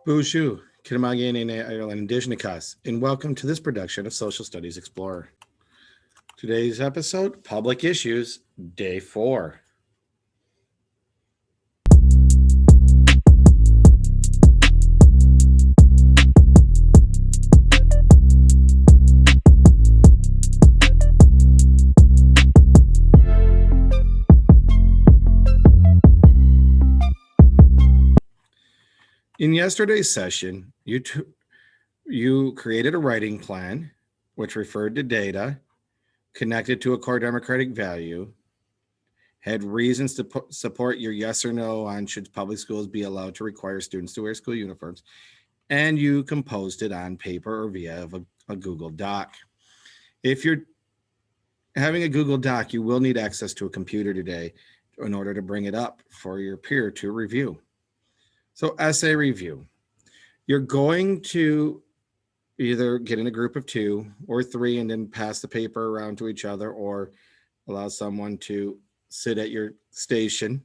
Bonjour, Kinamagin Ireland Indigenous, and welcome to this production of Social Studies Explorer. Today's episode, Public Issues, Day 4. In yesterday's session, you created a writing plan which referred to data, connected to a core democratic value, had reasons to support your yes or no on should public schools be allowed to require students to wear school uniforms, and you composed it on paper or via a Google Doc. If you're having a Google Doc, you will need access to a computer today in order to bring it up for your peer to review. So essay review. You're going to either get in a group of 2 or 3 and then pass the paper around to each other, or allow someone to sit at your station.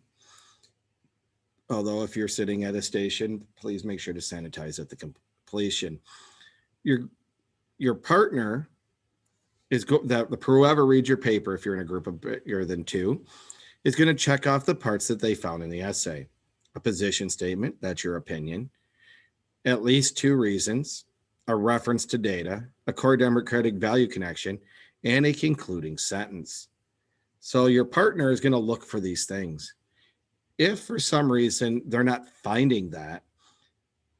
Although if you're sitting at a station, please make sure to sanitize at the completion. Your partner is whoever reads your paper, if you're in a group of bigger than 2, is going to check off the parts that they found in the essay. A position statement, that's your opinion, at least 2 reasons, a reference to data, a core democratic value connection, and a concluding sentence. So your partner is going to look for these things. If for some reason they're not finding that,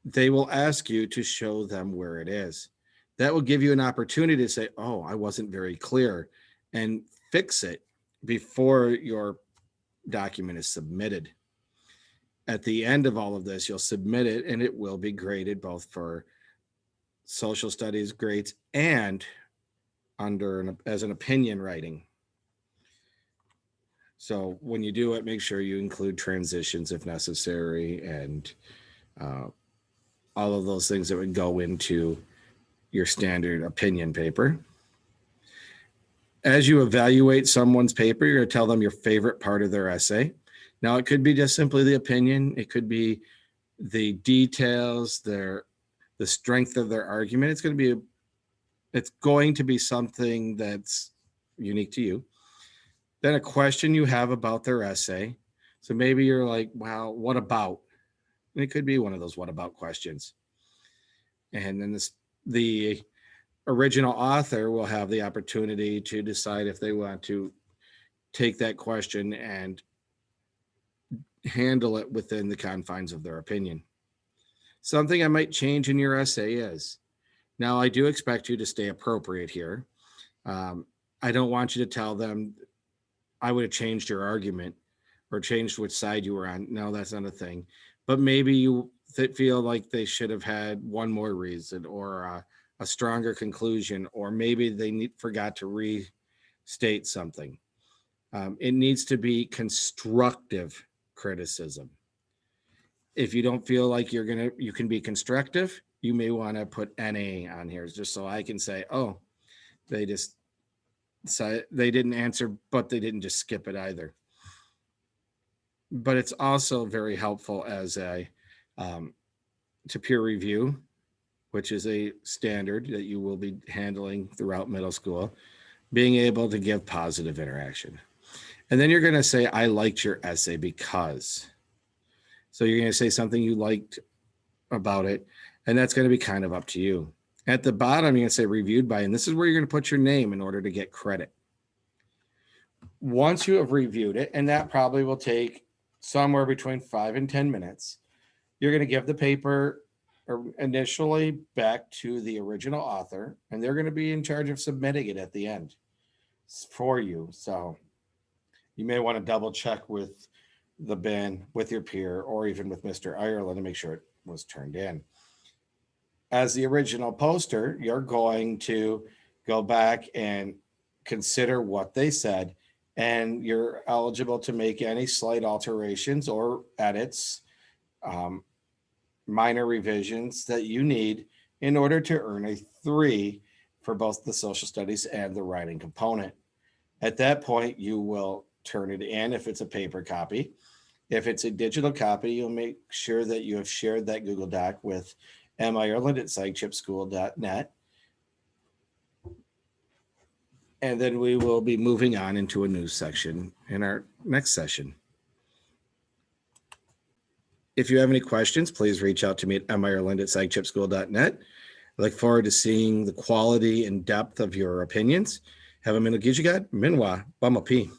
they will ask you to show them where it is. That will give you an opportunity to say, oh, I wasn't very clear, and fix it before your document is submitted. At the end of all of this, you'll submit it and it will be graded both for social studies grades and as an opinion writing. So when you do it, make sure you include transitions if necessary, and all of those things that would go into your standard opinion paper. As you evaluate someone's paper, you're going to tell them your favorite part of their essay. Now, it could be just simply the opinion. It could be the details, the strength of their argument. It's going to be something that's unique to you. Then a question you have about their essay. So maybe you're like, wow, what about? And it could be one of those what about questions. And then the original author will have the opportunity to decide if they want to take that question and handle it within the confines of their opinion. Something I might change in your essay is, now I do expect you to stay appropriate here. I don't want you to tell them I would have changed your argument or changed which side you were on. No, that's not a thing. But maybe you feel like they should have had one more reason, or a stronger conclusion, or maybe they forgot to restate something. It needs to be constructive criticism. If you don't feel like you can be constructive, you may want to put NA on here, just so I can say, oh, they didn't answer, but they didn't just skip it either. But it's also very helpful as to peer review, which is a standard that you will be handling throughout middle school, being able to give positive interaction. And then you're going to say, I liked your essay because. So you're going to say something you liked about it, and that's going to be kind of up to you. At the bottom, you're going to say reviewed by, and this is where you're going to put your name in order to get credit. Once you have reviewed it, and that probably will take somewhere between 5 and 10 minutes, you're going to give the paper initially back to the original author, and they're going to be in charge of submitting it at the end for you. So you may want to double check with the bin, with your peer, or even with Mr. Ireland to make sure it was turned in. As the original poster, you're going to go back and consider what they said, and you're eligible to make any slight alterations or edits, minor revisions that you need in order to earn a 3 for both the social studies and the writing component. At that point, you will turn it in if it's a paper copy, If it's a digital copy, you'll make sure that you have shared that Google Doc with mireland@sagechipschool.net. And then we will be moving on into a news section in our next session. If you have any questions, please reach out to me at mireland@sagechipschool.net. I look forward to seeing the quality and depth of your opinions. Have a minute, Minwa, Bamapi.